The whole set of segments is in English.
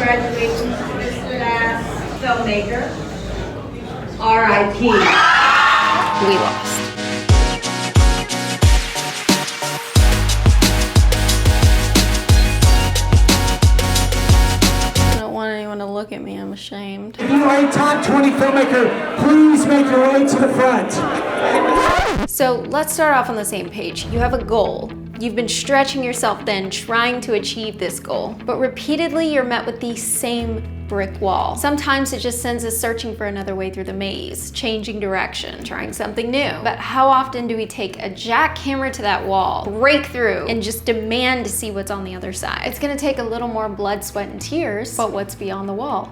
Congratulations to this last filmmaker. R.I.P. We lost. I don't want anyone to look at me, I'm ashamed. If you are a top 20 filmmaker, please make your way to the front. So let's start off on the same page. You have a goal. You've been stretching yourself thin, trying to achieve this goal, but repeatedly you're met with the same brick wall. Sometimes it just sends us searching for another way through the maze, changing direction, trying something new. But how often do we take a jackhammer to that wall, break through, and just demand to see what's on the other side? It's gonna take a little more blood, sweat, and tears, but what's beyond the wall?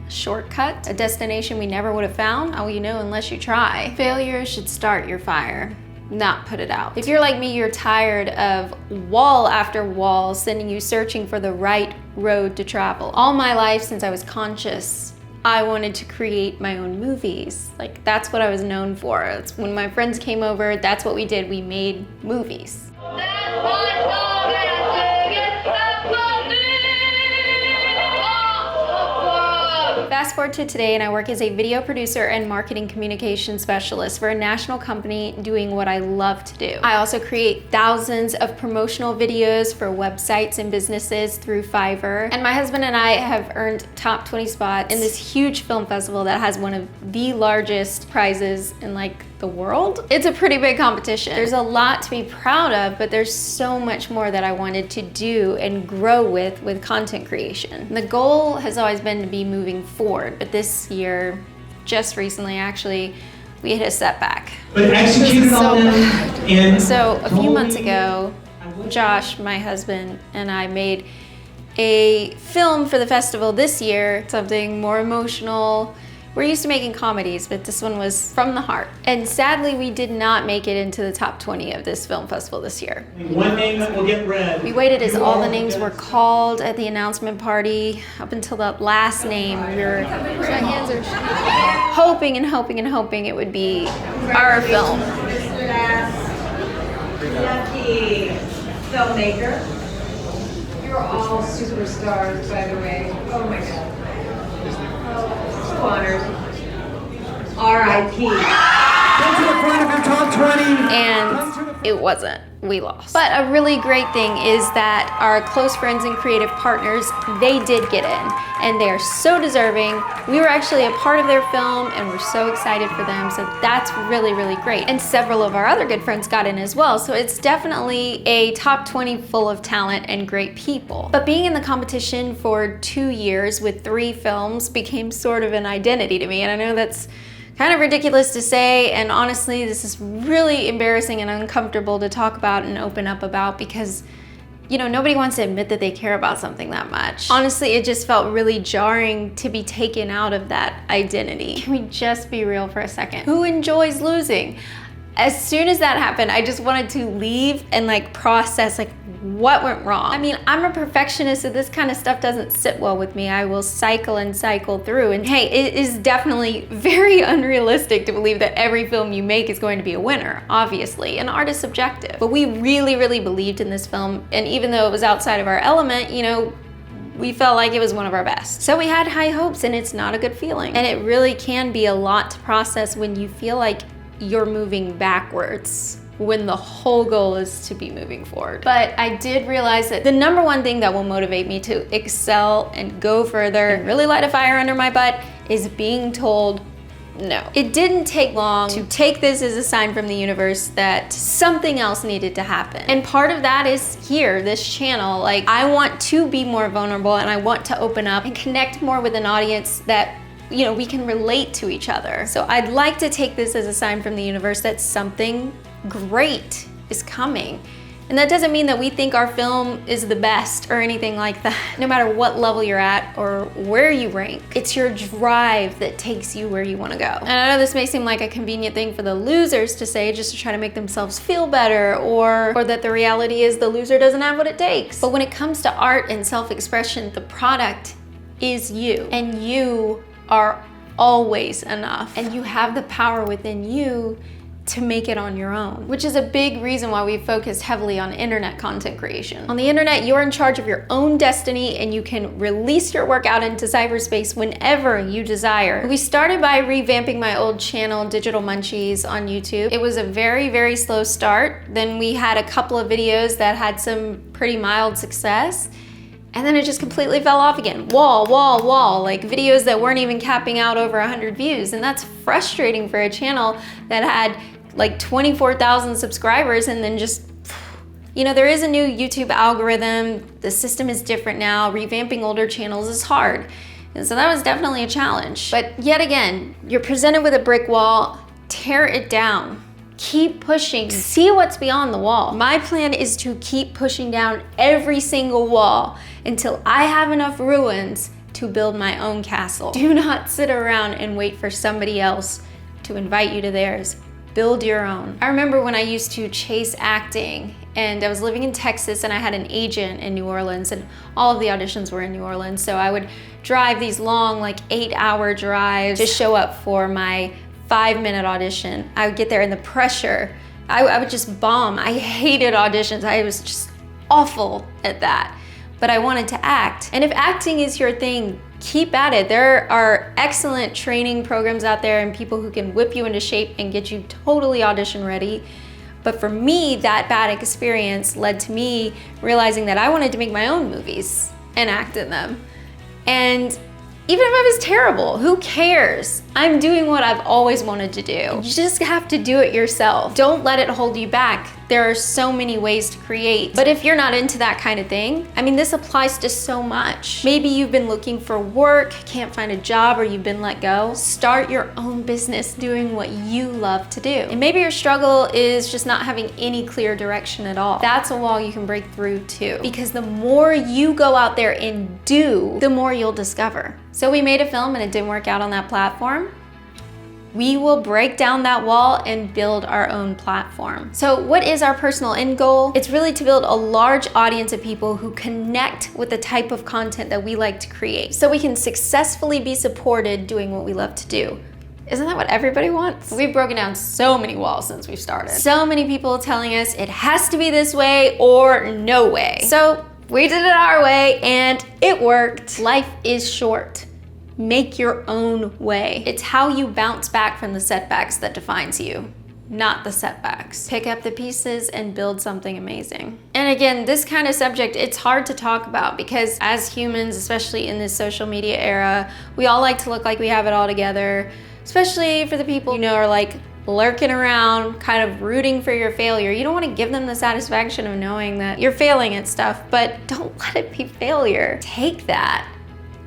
A shortcut? A destination we never would have found? Oh, you know, unless you try. Failure should start your fire, not put it out. If you're like me, you're tired of wall after wall sending you searching for the right road to travel. All my life since I was conscious, I wanted to create my own movies. Like, that's what I was known for. It's when my friends came over, that's what we did. We made movies. Fast forward to today, and I work as a video producer and marketing communication specialist for a national company doing what I love to do. I also create thousands of promotional videos for websites and businesses through Fiverr. And my husband and I have earned top 20 spots in this huge film festival that has one of the largest prizes in like the world. It's a pretty big competition. There's a lot to be proud of, but there's so much more that I wanted to do and grow with content creation. And the goal has always been to be moving forward, but this year, just recently actually, we hit a setback. But executed on them and so a few months ago, Josh, my husband, and I made a film for the festival this year, something more emotional. We're used to making comedies, but this one was from the heart. And sadly, we did not make it into the top 20 of this film festival this year. one name that will get read. We waited as all the names were called at the announcement party, up until the last name. My hands are hoping and hoping and hoping it would be our film. This last lucky filmmaker. You're all superstars, by the way. Oh my God. So honored. R.I.P. Go to the front of your top 20. And it wasn't. We lost. But a really great thing is that our close friends and creative partners, they did get in, and they are so deserving. We were actually a part of their film, and we're so excited for them, so that's really, really great. And several of our other good friends got in as well, so it's definitely a top 20 full of talent and great people. But being in the competition for 2 years with 3 films became sort of an identity to me, and I know that's kind of ridiculous to say, and honestly, this is really embarrassing and uncomfortable to talk about and open up about because, you know, nobody wants to admit that they care about something that much. Honestly, it just felt really jarring to be taken out of that identity. Can we just be real for a second? Who enjoys losing? As soon as that happened, I just wanted to leave and like process like what went wrong. I mean, I'm a perfectionist, so this kind of stuff doesn't sit well with me. I will cycle and cycle through, and hey, it is definitely very unrealistic to believe that every film you make is going to be a winner, obviously, and art is subjective. But we really, really believed in this film, and even though it was outside of our element, you know, we felt like it was one of our best. So we had high hopes, and it's not a good feeling. And it really can be a lot to process when you feel like you're moving backwards when the whole goal is to be moving forward. But I did realize that the number one thing that will motivate me to excel and go further and really light a fire under my butt is being told no. It didn't take long to take this as a sign from the universe that something else needed to happen. And part of that is here, this channel. Like, I want to be more vulnerable, and I want to open up and connect more with an audience that, you know, we can relate to each other. So I'd like to take this as a sign from the universe that something great is coming. And that doesn't mean that we think our film is the best or anything like that. No matter what level you're at or where you rank, it's your drive that takes you where you want to go. And I know this may seem like a convenient thing for the losers to say just to try to make themselves feel better, or that the reality is the loser doesn't have what it takes. But when it comes to art and self-expression, the product is you, and you are always enough, and you have the power within you to make it on your own, which is a big reason why we focused heavily on internet content creation. On the internet, you're in charge of your own destiny and you can release your work out into cyberspace whenever you desire. We started by revamping my old channel, Digital Munchies, on YouTube. It was a very, very slow start. Then we had a couple of videos that had some pretty mild success. And then it just completely fell off again. Wall, like videos that weren't even capping out over 100 views. And that's frustrating for a channel that had like 24,000 subscribers and then just, you know, there is a new YouTube algorithm. The system is different now. Revamping older channels is hard. And so that was definitely a challenge. But yet again, you're presented with a brick wall, tear it down. Keep pushing, see what's beyond the wall. My plan is to keep pushing down every single wall until I have enough ruins to build my own castle. Do not sit around and wait for somebody else to invite you to theirs. Build your own. I remember when I used to chase acting and I was living in Texas and I had an agent in New Orleans and all of the auditions were in New Orleans. So I would drive these long, like 8-hour drives to show up for my 5-minute audition. I would get there and the pressure, I would just bomb. I hated auditions. I was just awful at that. But I wanted to act. And if acting is your thing, keep at it. There are excellent training programs out there and people who can whip you into shape and get you totally audition ready. But for me, that bad experience led to me realizing that I wanted to make my own movies and act in them. And even if I was terrible, who cares? I'm doing what I've always wanted to do. You just have to do it yourself. Don't let it hold you back. There are so many ways to create. But if you're not into that kind of thing, I mean, this applies to so much. Maybe you've been looking for work, can't find a job, or you've been let go. Start your own business doing what you love to do. And maybe your struggle is just not having any clear direction at all. That's a wall you can break through too. Because the more you go out there and do, the more you'll discover. So we made a film and it didn't work out on that platform. We will break down that wall and build our own platform. So what is our personal end goal? It's really to build a large audience of people who connect with the type of content that we like to create so we can successfully be supported doing what we love to do. Isn't that what everybody wants? We've broken down so many walls since we started. So many people telling us it has to be this way or no way. So we did it our way and it worked. Life is short. Make your own way. It's how you bounce back from the setbacks that defines you, not the setbacks. Pick up the pieces and build something amazing. And again, this kind of subject, it's hard to talk about because as humans, especially in this social media era, we all like to look like we have it all together, especially for the people you know are like lurking around, kind of rooting for your failure. You don't want to give them the satisfaction of knowing that you're failing at stuff, but don't let it be failure. Take that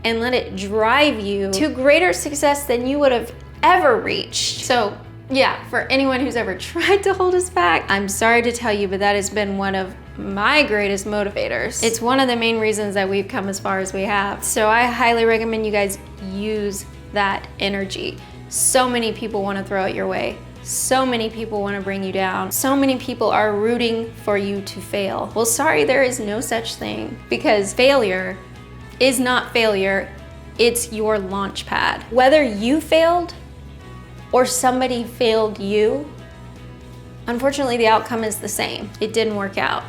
and let it drive you to greater success than you would have ever reached. So yeah, for anyone who's ever tried to hold us back, I'm sorry to tell you, but that has been one of my greatest motivators. It's one of the main reasons that we've come as far as we have. So I highly recommend you guys use that energy. So many people want to throw it your way. So many people want to bring you down. So many people are rooting for you to fail. Well, sorry, there is no such thing because failure is not failure, it's your launch pad. Whether you failed or somebody failed you, unfortunately the outcome is the same. It didn't work out,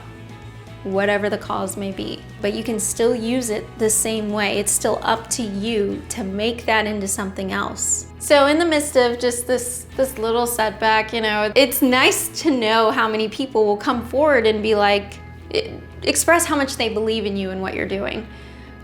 whatever the cause may be. But you can still use it the same way. It's still up to you to make that into something else. So in the midst of just this little setback, you know, it's nice to know how many people will come forward and be like, express how much they believe in you and what you're doing.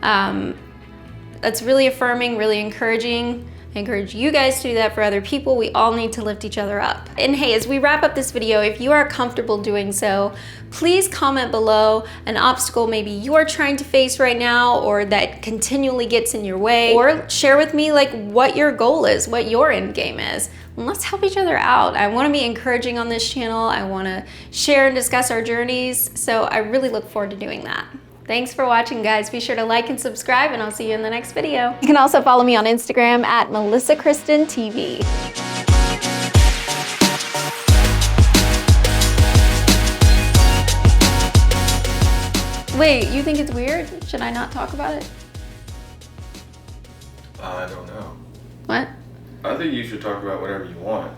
That's really affirming, really encouraging. I encourage you guys to do that for other people. We all need to lift each other up. And hey, as we wrap up this video, if you are comfortable doing so, please comment below an obstacle maybe you are trying to face right now or that continually gets in your way, or share with me like what your goal is, what your end game is. And let's help each other out. I want to be encouraging on this channel. I want to share and discuss our journeys. So I really look forward to doing that. Thanks for watching, guys. Be sure to like and subscribe, and I'll see you in the next video. You can also follow me on Instagram at MelissaKristenTV. Wait, you think it's weird? Should I not talk about it? I don't know. What? I think you should talk about whatever you want.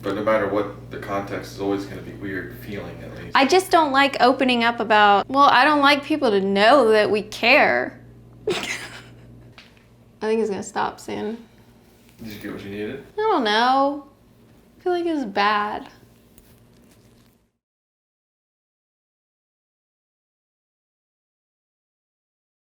But no matter what the context, is always going to be weird feeling at least. I just don't like opening up about, well, I don't like people to know that we care. I think it's gonna stop soon. Did you get what you needed? I don't know. I feel like it was bad.